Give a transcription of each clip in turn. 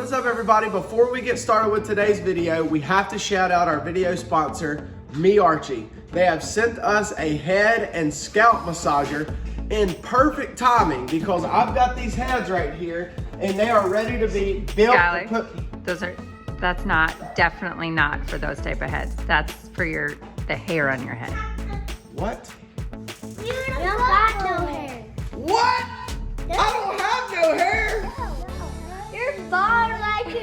What's up, everybody? Before we get started with today's video, we have to shout out our video sponsor, Meartchy. They have sent us a head and scalp massager in perfect timing because I've got these heads right here and they are ready to be built. That's definitely not for those type of heads. That's for the hair on your head. What? You don't got no hair. What? I don't have no hair. You're bald like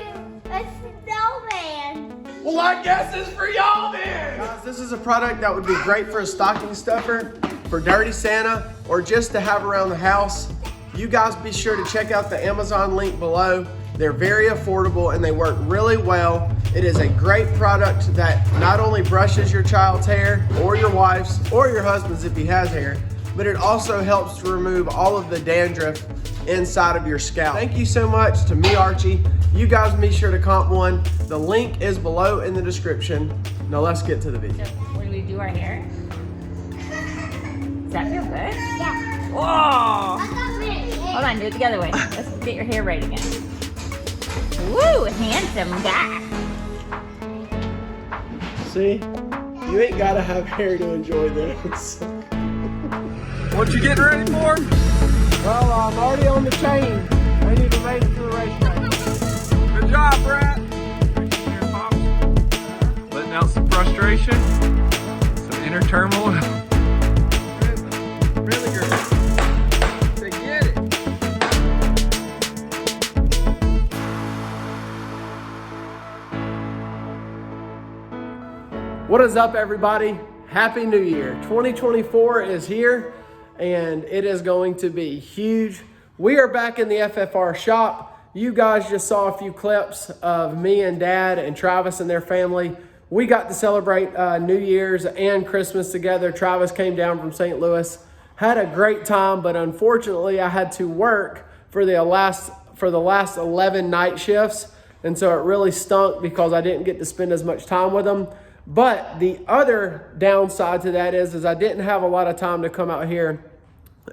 a snowman. Well, I guess it's for y'all then. Guys, this is a product that would be great for a stocking stuffer, for Dirty Santa, or just to have around the house. You guys be sure to check out the Amazon link below. They're very affordable and they work really well. It is a great product that not only brushes your child's hair or your wife's or your husband's if he has hair, but it also helps to remove all of the dandruff inside of your scalp. Thank you so much to Meartchy. You guys be sure to comp one. The link is below in the description. Now let's get to the video. So, when we do our hair, does that feel good? Yeah. Whoa! I got red. Hold on, do it the other way. Let's get your hair right again. Woo, handsome guy. See, you ain't gotta have hair to enjoy this. What you getting ready for? Well, I'm already on the chain. I need to make it to the racetrack. Good job, Brett. Letting out some frustration, some inner turmoil. Really good. Say, get it. What is up, everybody? Happy New Year. 2024 is here and it is going to be huge. We are back in the FFR shop. You guys just saw a few clips of me and Dad and Travis and their family. We got to celebrate New Year's and Christmas together. Travis came down from St. Louis, had a great time, but unfortunately I had to work for the last 11 night shifts. And so it really stunk because I didn't get to spend as much time with them. But the other downside to that is I didn't have a lot of time to come out here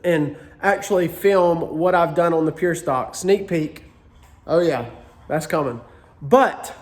and actually film what I've done on the Pure Stock. Sneak peek. Oh yeah, that's coming. But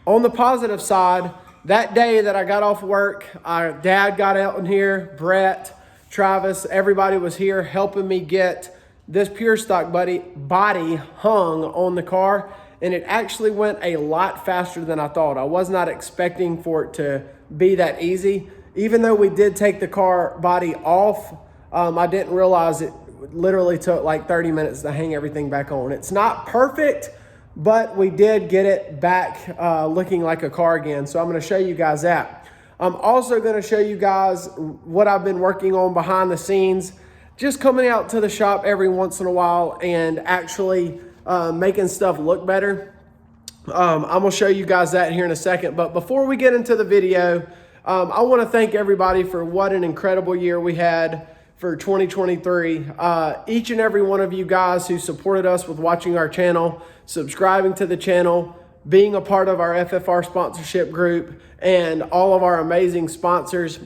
on the positive side, that day that I got off work, our Dad got out in here, Brett, Travis, everybody was here helping me get this Pure Stock body hung on the car. And it actually went a lot faster than I thought. I was not expecting for it to be that easy. Even though we did take the car body off, I didn't realize it literally took like 30 minutes to hang everything back on. It's not perfect, but we did get it back looking like a car again. So I'm gonna show you guys that. I'm also gonna show you guys what I've been working on behind the scenes, just coming out to the shop every once in a while and actually making stuff look better. I'm gonna show you guys that here in a second. But before we get into the video, I wanna thank everybody for what an incredible year we had for 2023. Each and every one of you guys who supported us with watching our channel, subscribing to the channel, being a part of our FFR sponsorship group, and all of our amazing sponsors.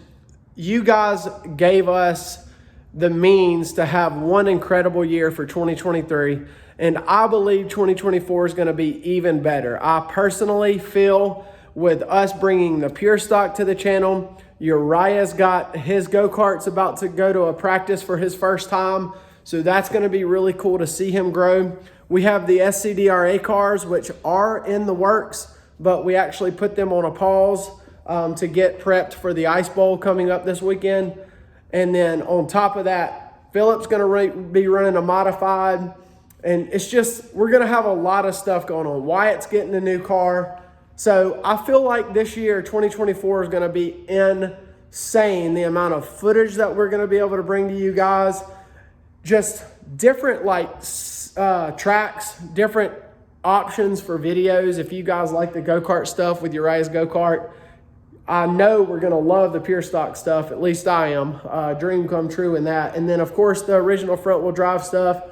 You guys gave us the means to have one incredible year for 2023. And I believe 2024 is going to be even better. I personally feel with us bringing the Pure Stock to the channel, Uriah's got his go-karts about to go to a practice for his first time. So that's going to be really cool to see him grow. We have the SCDRA cars, which are in the works, but we actually put them on a pause to get prepped for the Ice Bowl coming up this weekend. And then on top of that, Philip's going to be running a modified. And it's just, we're going to have a lot of stuff going on. Wyatt's getting a new car. So I feel like this year, 2024, is going to be insane. The amount of footage that we're going to be able to bring to you guys. Just different tracks, different options for videos. If you guys like the go-kart stuff with Uriah's go-kart, I know we're going to love the Pure Stock stuff. At least I am. Dream come true in that. And then, of course, the original front-wheel drive stuff.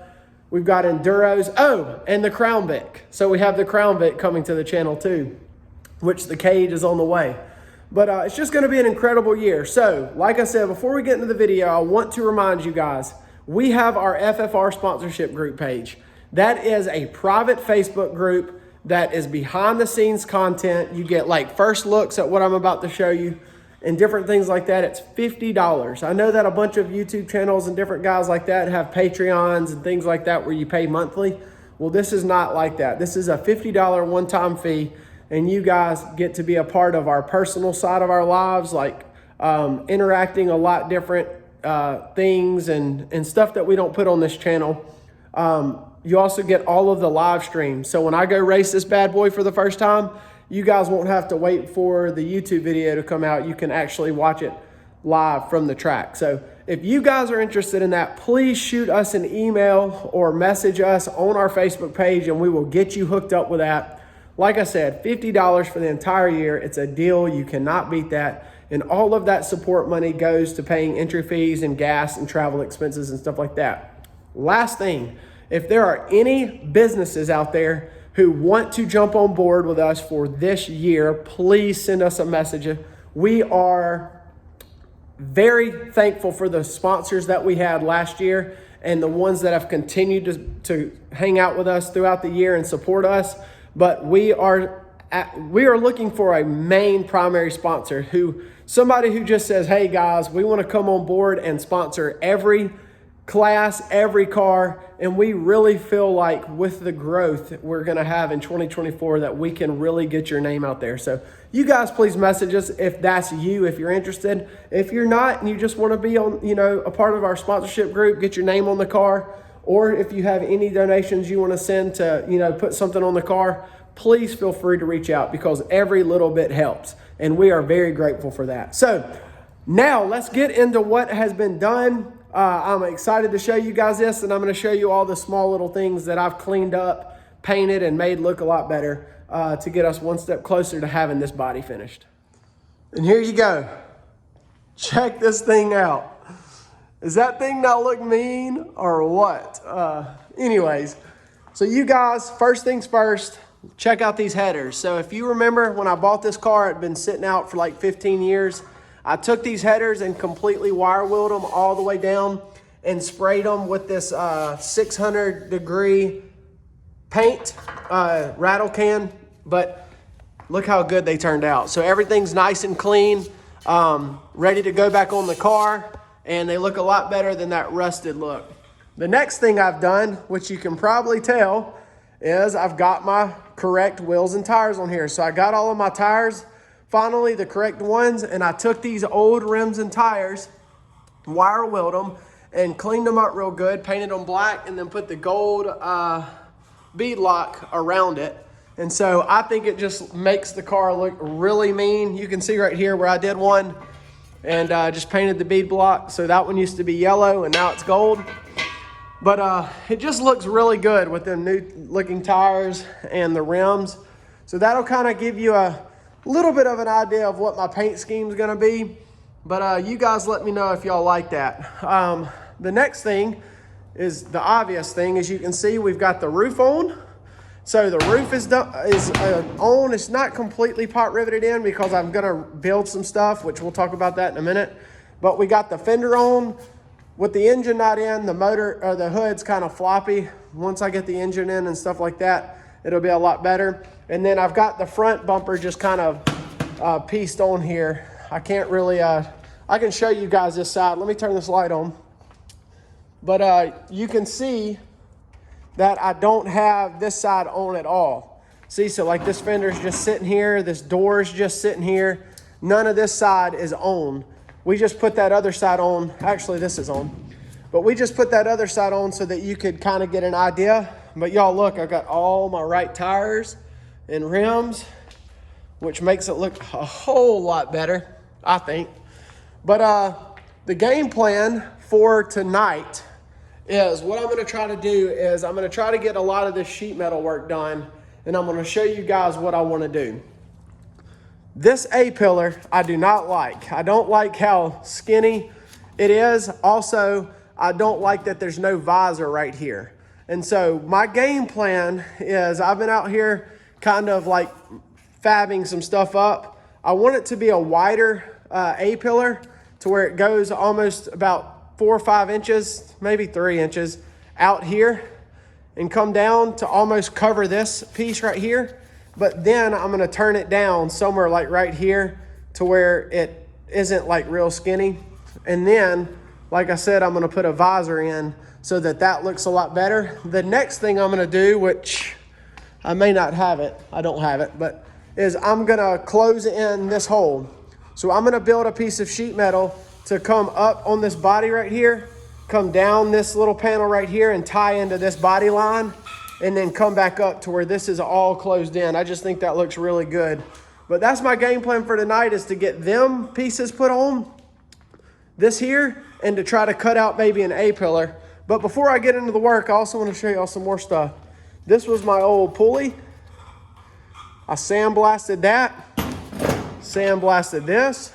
We've got Enduros. Oh, and the Crown Vic. So we have the Crown Vic coming to the channel too, which the cage is on the way. But it's just going to be an incredible year. So, like I said, before we get into the video, I want to remind you guys, we have our FFR sponsorship group page. That is a private Facebook group that is behind the scenes content. You get like first looks at what I'm about to show you and different things like that. It's $50. I know that a bunch of YouTube channels and different guys like that have Patreons and things like that where you pay monthly. Well, this is not like that. This is a $50 one-time fee, and you guys get to be a part of our personal side of our lives, like interacting a lot different things and stuff that we don't put on this channel. You also get all of the live streams. So when I go race this bad boy for the first time, you guys won't have to wait for the YouTube video to come out. You can actually watch it live from the track. So if you guys are interested in that, please shoot us an email or message us on our Facebook page and we will get you hooked up with that. Like I said, $50 for the entire year. It's a deal. You cannot beat that. And all of that support money goes to paying entry fees and gas and travel expenses and stuff like that. Last thing, if there are any businesses out there who want to jump on board with us for this year, please send us a message. We are very thankful for the sponsors that we had last year and the ones that have continued to hang out with us throughout the year and support us. But we are looking for a main primary sponsor, somebody who just says, hey guys, we want to come on board and sponsor every class, every car. And we really feel like with the growth we're going to have in 2024 that we can really get your name out there. So you guys please message us if that's you, if you're interested. If you're not and you just want to be on, a part of our sponsorship group, get your name on the car, or if you have any donations you want to send to, put something on the car, please feel free to reach out because every little bit helps. And we are very grateful for that. So now let's get into what has been done. I'm excited to show you guys this, and I'm going to show you all the small little things that I've cleaned up, painted, and made look a lot better to get us one step closer to having this body finished. And here you go. Check this thing out. Does that thing not look mean or what? Anyways, so you guys, first things first, check out these headers. So if you remember when I bought this car, it had been sitting out for like 15 years. I took these headers and completely wire wheeled them all the way down and sprayed them with this 600-degree paint rattle can. But look how good they turned out. So everything's nice and clean, ready to go back on the car, and they look a lot better than that rusted look. The next thing I've done, which you can probably tell, is I've got my correct wheels and tires on here. So I got all of my tires, finally the correct ones, and I took these old rims and tires, wire wheeled them, and cleaned them up real good, painted them black, and then put the gold bead lock around it. And so I think it just makes the car look really mean. You can see right here where I did one and just painted the bead block. So that one used to be yellow and now it's gold. But it just looks really good with the new looking tires and the rims. So that'll kind of give you a little bit of an idea of what my paint scheme is going to be. But you guys let me know if y'all like that. The next thing is the obvious thing. As you can see, we've got the roof on. So the roof is on. It's not completely pot riveted in because I'm going to build some stuff, which we'll talk about that in a minute. But we got the fender on. With the engine not in, the motor or the hood's kind of floppy. Once I get the engine in and stuff like that, it'll be a lot better. And then I've got the front bumper just kind of pieced on here. I can't really, I can show you guys this side. Let me turn this light on. But you can see that I don't have this side on at all. See, so like this fender's just sitting here. This door's just sitting here. None of this side is on. We just put that other side on. Actually, this is on. But we just put that other side on so that you could kind of get an idea. But y'all look, I got all my right tires and rims, which makes it look a whole lot better, I think. But the game plan for tonight is what I'm going to try to do is I'm going to try to get a lot of this sheet metal work done, and I'm going to show you guys what I want to do. This A-pillar I do not like. I don't like how skinny it is. Also, I don't like that there's no visor right here. And so my game plan is I've been out here kind of like fabbing some stuff up. I want it to be a wider A-pillar to where it goes almost about 4 or 5 inches, maybe 3 inches out here. and come down to almost cover this piece right here. But then I'm gonna turn it down somewhere like right here to where it isn't like real skinny. And then, like I said, I'm gonna put a visor in so that that looks a lot better. The next thing I'm gonna do, which I may not have it, I don't have it, but is I'm gonna close in this hole. So I'm gonna build a piece of sheet metal to come up on this body right here, come down this little panel right here and tie into this body line, and then come back up to where this is all closed in. I just think that looks really good. But that's my game plan for tonight, is to get them pieces put on this here and to try to cut out maybe an A-pillar. But before I get into the work, I also want to show y'all some more stuff. This was my old pulley. I sandblasted that, sandblasted this,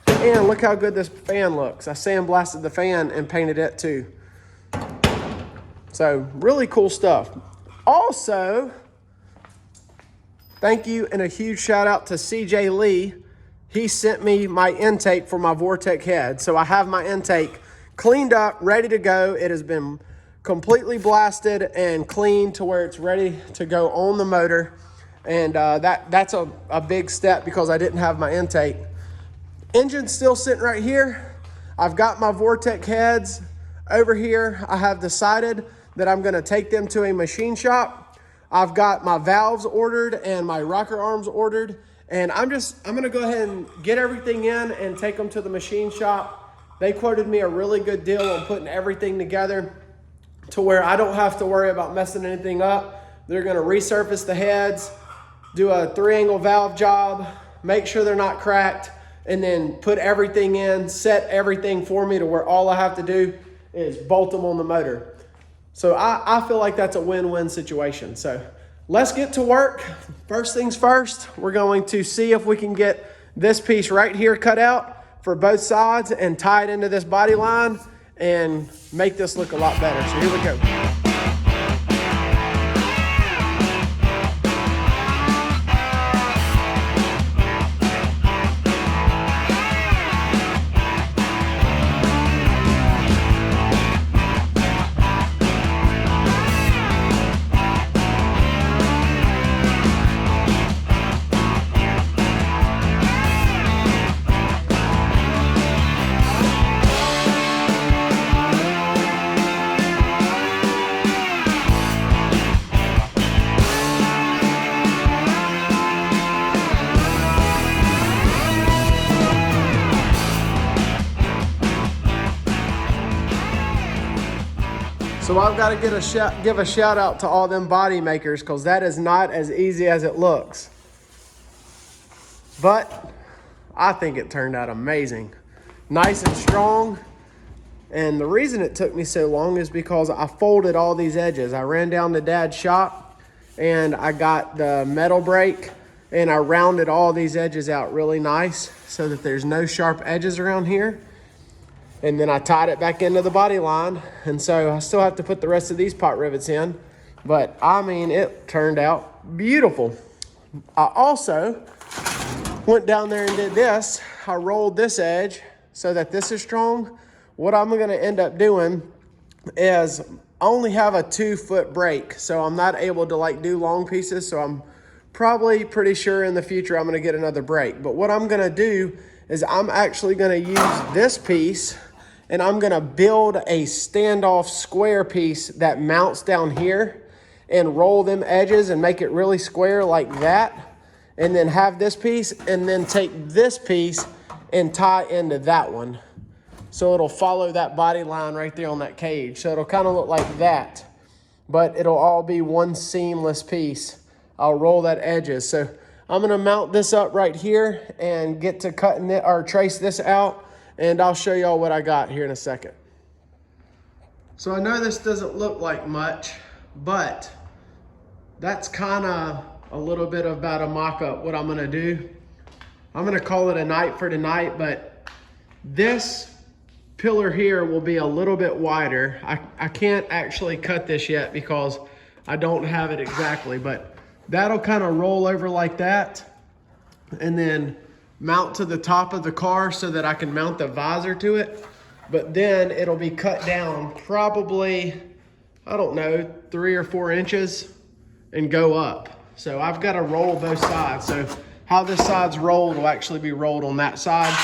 and look how good this fan looks. I sandblasted the fan and painted it too. So really cool stuff. Also, thank you and a huge shout out to CJ Lee. He sent me my intake for my Vortec head. So I have my intake cleaned up, ready to go. It has been completely blasted and cleaned to where it's ready to go on the motor. And that's a big step because I didn't have my intake. Engine's still sitting right here. I've got my Vortec heads over here. I have decided that I'm gonna take them to a machine shop. I've got my valves ordered and my rocker arms ordered. And I'm gonna go ahead and get everything in and take them to the machine shop. They quoted me a really good deal on putting everything together to where I don't have to worry about messing anything up. They're gonna resurface the heads, do a 3-angle valve job, make sure they're not cracked, and then put everything in, set everything for me to where all I have to do is bolt them on the motor. So I feel like that's a win-win situation. So let's get to work. First things first, we're going to see if we can get this piece right here cut out for both sides and tie it into this body line and make this look a lot better. So here we go. So I've got to give a shout out to all them body makers, because that is not as easy as it looks. But I think it turned out amazing. Nice and strong. And the reason it took me so long is because I folded all these edges. I ran down to Dad's shop and I got the metal brake and I rounded all these edges out really nice so that there's no sharp edges around here. And then I tied it back into the body line. And so I still have to put the rest of these pot rivets in. But I mean, it turned out beautiful. I also went down there and did this. I rolled this edge so that this is strong. What I'm gonna end up doing is I only have a 2-foot brake. So I'm not able to like do long pieces. So I'm probably pretty sure in the future I'm gonna get another brake. But what I'm gonna do is I'm actually gonna use this piece and I'm gonna build a standoff square piece that mounts down here and roll them edges and make it really square like that. And then have this piece and then take this piece and tie into that one. So it'll follow that body line right there on that cage. So it'll kind of look like that, but it'll all be one seamless piece. I'll roll that edges. So I'm gonna mount this up right here and get to cutting it or trace this out, and I'll show y'all what I got here in a second. So I know this doesn't look like much, but that's kind of a little bit about a mock-up what I'm gonna do. I'm gonna call it a night for tonight, but this pillar here will be a little bit wider. I can't actually cut this yet because I don't have it exactly, but that'll kind of roll over like that and then mount to the top of the car so that I can mount the visor to it. But then it'll be cut down probably, I don't know, 3 or 4 inches and go up. So I've got to roll both sides. So how this side's rolled will actually be rolled on that side,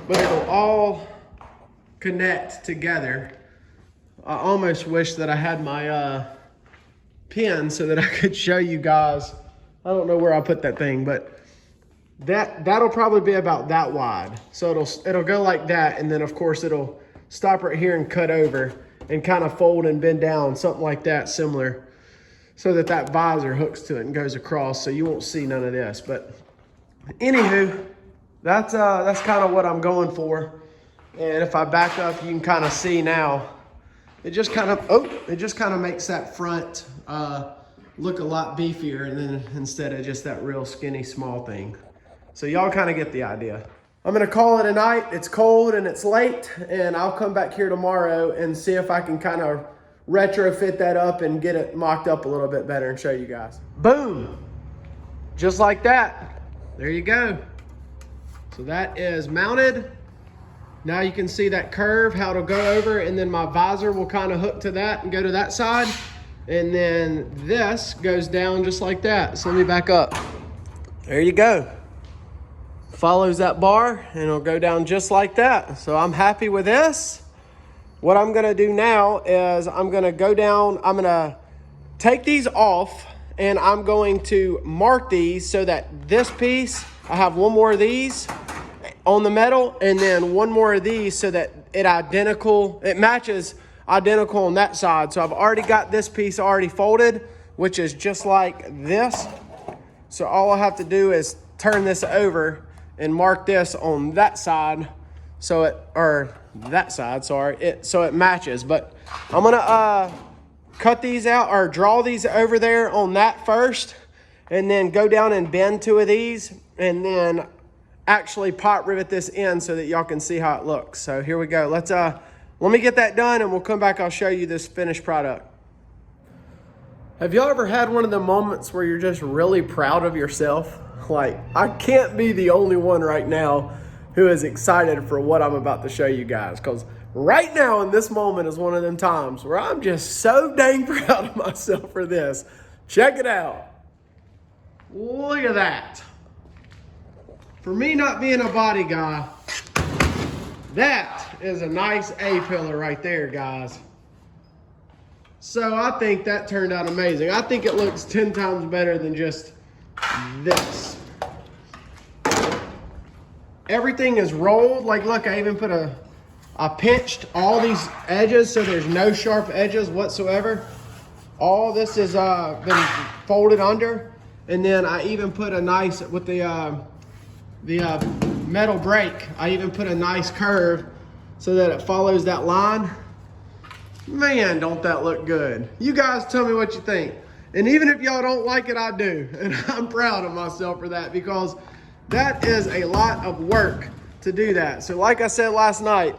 but it'll all connect together. I almost wish that I had my pen so that I could show you guys. I don't know where I put that thing, but that'll probably be about that wide. So it'll go like that, and then of course it'll stop right here and cut over and kind of fold and bend down, something like that, similar, so that visor hooks to it and goes across, so you won't see none of this. But anywho, that's kind of what I'm going for. And if I back up, you can kind of see now, it just kind of makes that front look a lot beefier, and then instead of just that real skinny small thing. So y'all kind of get the idea. I'm gonna call it a night. It's cold and it's late, and I'll come back here tomorrow and see if I can kind of retrofit that up and get it mocked up a little bit better and show you guys. Boom, just like that. There you go. So that is mounted. Now you can see that curve, how it'll go over, and then my visor will kind of hook to that and go to that side. And then this goes down just like that. So let me back up. There you go. Follows that bar and it'll go down just like that. So I'm happy with this. What I'm gonna do now is I'm gonna go down, I'm gonna take these off, and I'm going to mark these so that this piece, I have one more of these on the metal, and then one more of these so that it matches identical on that side. So I've already got this piece already folded, which is just like this. So all I have to do is turn this over and mark this on that side, so it matches. But I'm gonna cut these out, or draw these over there on that first, and then go down and bend 2 of these, and then actually pot rivet this in so that y'all can see how it looks. So here we go. Let me get that done, and we'll come back. I'll show you this finished product. Have y'all ever had one of the moments where you're just really proud of yourself? Like, I can't be the only one right now who is excited for what I'm about to show you guys, because right now in this moment is one of them times where I'm just so dang proud of myself for this. Check it out. Look at that. For me not being a body guy, that is a nice A-pillar right there, guys. So I think that turned out amazing. I think it looks 10 times better than just this. Everything is rolled. Like, look, I even put I pinched all these edges so there's no sharp edges whatsoever. All this has been folded under. And then I even put a nice, with the metal brake, I even put a nice curve so that it follows that line. Man, don't that look good? You guys tell me what you think. And even if y'all don't like it, I do. And I'm proud of myself for that, because that is a lot of work to do that. So like I said last night,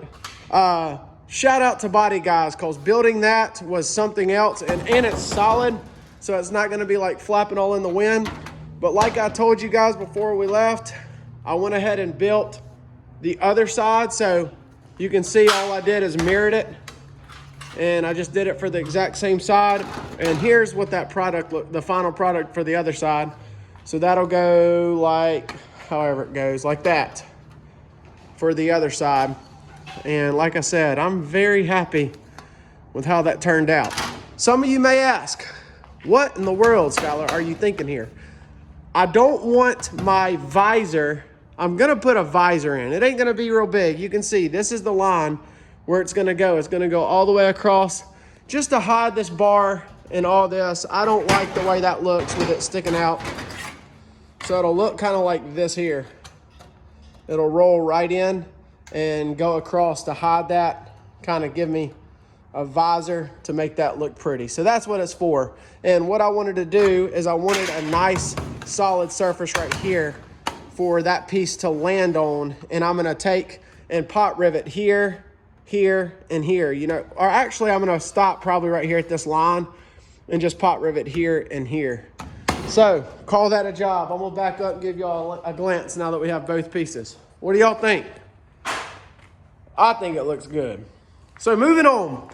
shout out to Body Guys, because building that was something else, and it's solid, so it's not gonna be like flapping all in the wind. But like I told you guys before we left, I went ahead and built the other side. So you can see all I did is mirrored it, and I just did it for the exact same side. And here's what that product look, the final product for the other side. So that'll go like, however it goes, like that for the other side. And like I said, I'm very happy with how that turned out. Some of you may ask, what in the world, Skylar, are you thinking here? I don't want my visor, I'm gonna put a visor in. It ain't gonna be real big. You can see this is the line where it's gonna go. It's gonna go all the way across just to hide this bar and all this. I don't like the way that looks with it sticking out. So it'll look kind of like this here. It'll roll right in and go across to hide that, kind of give me a visor to make that look pretty. So that's what it's for. And what I wanted to do is I wanted a nice solid surface right here for that piece to land on. And I'm gonna take and pot rivet here, here, and here, you know, or actually I'm gonna stop probably right here at this line and just pot rivet here and here. So call that a job. I'm gonna back up and give y'all a glance now that we have both pieces. What do y'all think? I think it looks good. So moving on.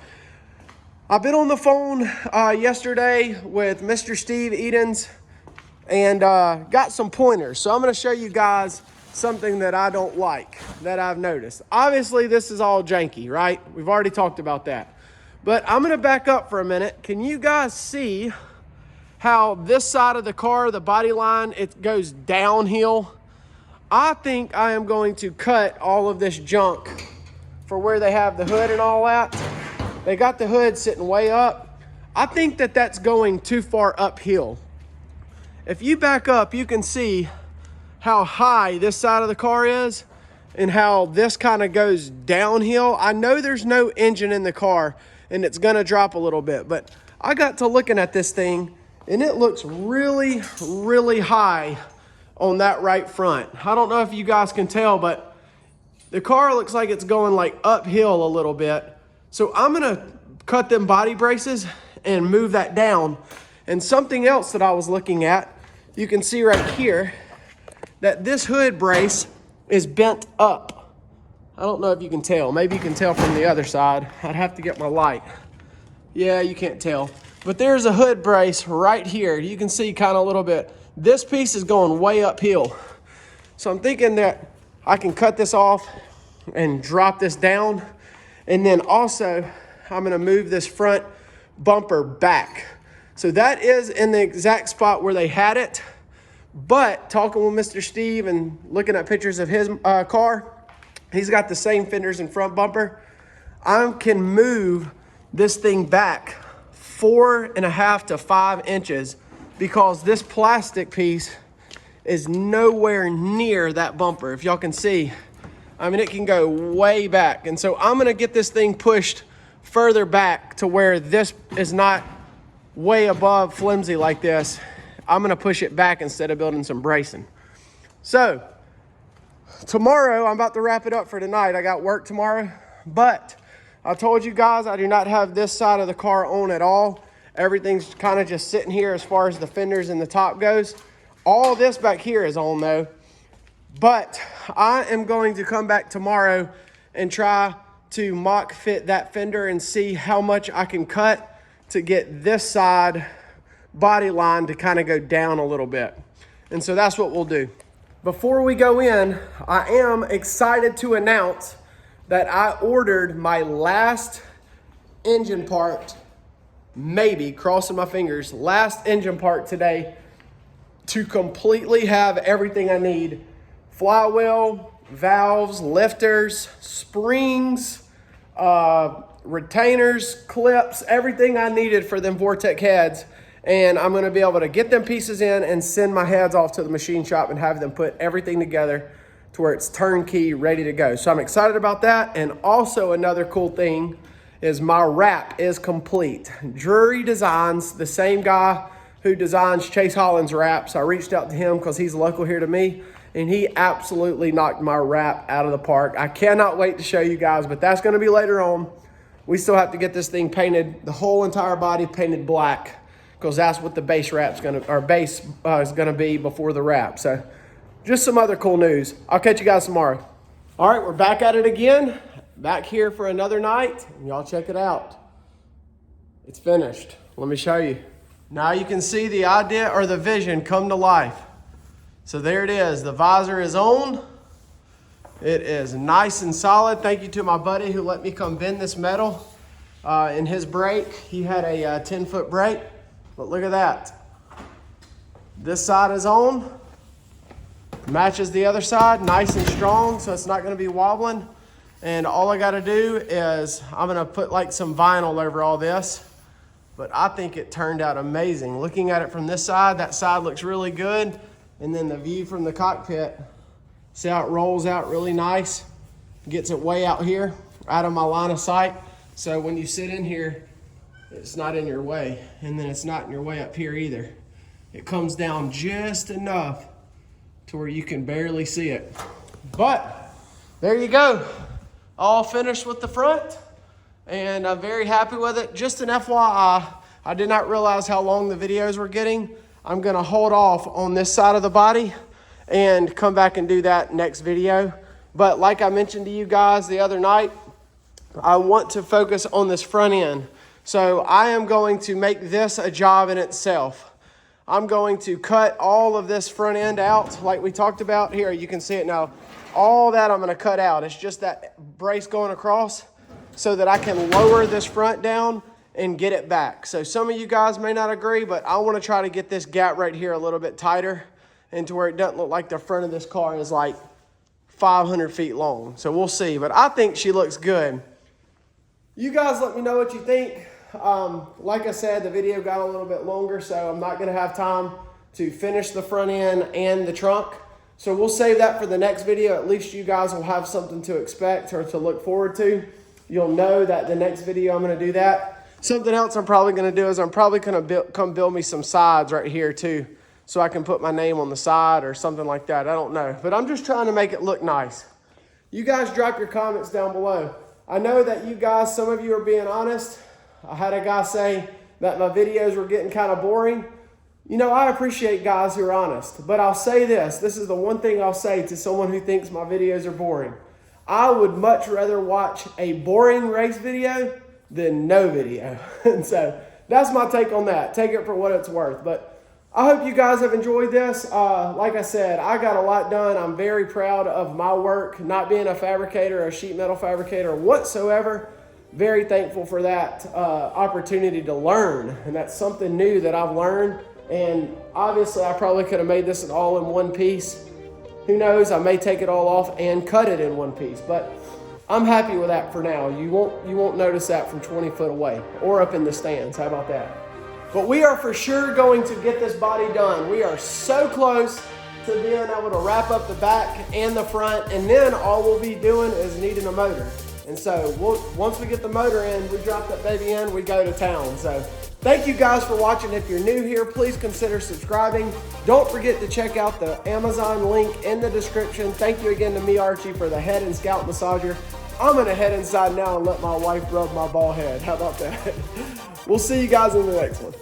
I've been on the phone yesterday with Mr. Steve Edens and got some pointers. So I'm going to show you guys something that I don't like, that I've noticed. Obviously, this is all janky, right? We've already talked about that. But I'm going to back up for a minute. Can you guys see how this side of the car, the body line, it goes downhill? I think I am going to cut all of this junk for where they have the hood and all that. They got the hood sitting way up. I think that that's going too far uphill. If you back up, you can see how high this side of the car is and how this kind of goes downhill. I know there's no engine in the car and it's gonna drop a little bit, but I got to looking at this thing and it looks really, really high on that right front. I don't know if you guys can tell, but the car looks like it's going like uphill a little bit. So I'm gonna cut them body braces and move that down. And something else that I was looking at, you can see right here that this hood brace is bent up. I don't know if you can tell. Maybe you can tell from the other side. I'd have to get my light. Yeah, you can't tell. But there's a hood brace right here. You can see kind of a little bit. This piece is going way uphill. So I'm thinking that I can cut this off and drop this down. And then also, I'm gonna move this front bumper back. So that is in the exact spot where they had it. But talking with Mr. Steve and looking at pictures of his car, he's got the same fenders and front bumper. I can move this thing back 4.5 to 5 inches because this plastic piece is nowhere near that bumper. If y'all can see, I mean, it can go way back. And so I'm gonna get this thing pushed further back to where this is not way above flimsy like this. I'm gonna push it back instead of building some bracing. So tomorrow, I'm about to wrap it up for tonight. I got work tomorrow, but I told you guys I do not have this side of the car on at all. Everything's kind of just sitting here as far as the fenders and the top goes. All this back here is on though. But I am going to come back tomorrow and try to mock fit that fender and see how much I can cut to get this side body line to kind of go down a little bit. And so that's what we'll do. Before we go in, I am excited to announce that I ordered my last engine part, maybe, crossing my fingers, last engine part today to completely have everything I need. Flywheel, valves, lifters, springs, retainers, clips, everything I needed for them Vortec heads. And I'm gonna be able to get them pieces in and send my heads off to the machine shop and have them put everything together to where it's turnkey, ready to go. So I'm excited about that. And also another cool thing is my wrap is complete. Drury Designs, the same guy who designs Chase Holland's wraps. I reached out to him because he's local here to me, and he absolutely knocked my wrap out of the park. I cannot wait to show you guys, but that's gonna be later on. We still have to get this thing painted, the whole entire body painted black, because that's what the base wrap's gonna, or base is gonna be before the wrap. So just some other cool news. I'll catch you guys tomorrow. All right, we're back at it again. Back here for another night, and y'all check it out. It's finished. Let me show you. Now you can see the idea or the vision come to life. So there it is. The visor is on. It is nice and solid. Thank you to my buddy who let me come bend this metal in his brake. He had a 10-foot brake, but look at that. This side is on. Matches the other side, nice and strong, so it's not gonna be wobbling. And all I gotta do is, I'm gonna put like some vinyl over all this, but I think it turned out amazing. Looking at it from this side, that side looks really good. And then the view from the cockpit, see how it rolls out really nice? Gets it way out here, out of my line of sight. So when you sit in here, it's not in your way. And then it's not in your way up here either. It comes down just enough to where you can barely see it. But there you go. All finished with the front. And I'm very happy with it. Just an FYI, I did not realize how long the videos were getting. I'm gonna hold off on this side of the body and come back and do that next video. But like I mentioned to you guys the other night, I want to focus on this front end. So I am going to make this a job in itself. I'm going to cut all of this front end out like we talked about. Here, you can see it now. All that I'm gonna cut out. It's just that brace going across so that I can lower this front down and get it back. So some of you guys may not agree, but I wanna try to get this gap right here a little bit tighter and to where it doesn't look like the front of this car is like 500 feet long. So we'll see, but I think she looks good. You guys let me know what you think. Like I said, the video got a little bit longer, so I'm not gonna have time to finish the front end and the trunk. So we'll save that for the next video. At least you guys will have something to expect or to look forward to. You'll know that the next video I'm gonna do that. Something else I'm probably gonna do is I'm probably gonna come build me some sides right here too, so I can put my name on the side or something like that. I don't know, but I'm just trying to make it look nice. You guys drop your comments down below. I know that you guys, some of you are being honest. I had a guy say that my videos were getting kind of boring. You know, I appreciate guys who are honest, but I'll say this. This is the one thing I'll say to someone who thinks my videos are boring. I would much rather watch a boring race video than no video. And so that's my take on that. Take it for what it's worth. But I hope you guys have enjoyed this. Like I said, I got a lot done. I'm very proud of my work, not being a fabricator or a sheet metal fabricator whatsoever. Very thankful for that opportunity to learn. And that's something new that I've learned. And obviously I probably could have made this all in one piece. Who knows, I may take it all off and cut it in one piece. But I'm happy with that for now. You won't notice that from 20 foot away or up in the stands. How about that? But we are for sure going to get this body done. We are so close to being able to wrap up the back and the front. And then all we'll be doing is needing a motor. And so once we get the motor in, we drop that baby in, we go to town. So thank you guys for watching. If you're new here, please consider subscribing. Don't forget to check out the Amazon link in the description. Thank you again to Meartchy for the head and scalp massager. I'm gonna head inside now and let my wife rub my bald head. How about that? We'll see you guys in the next one.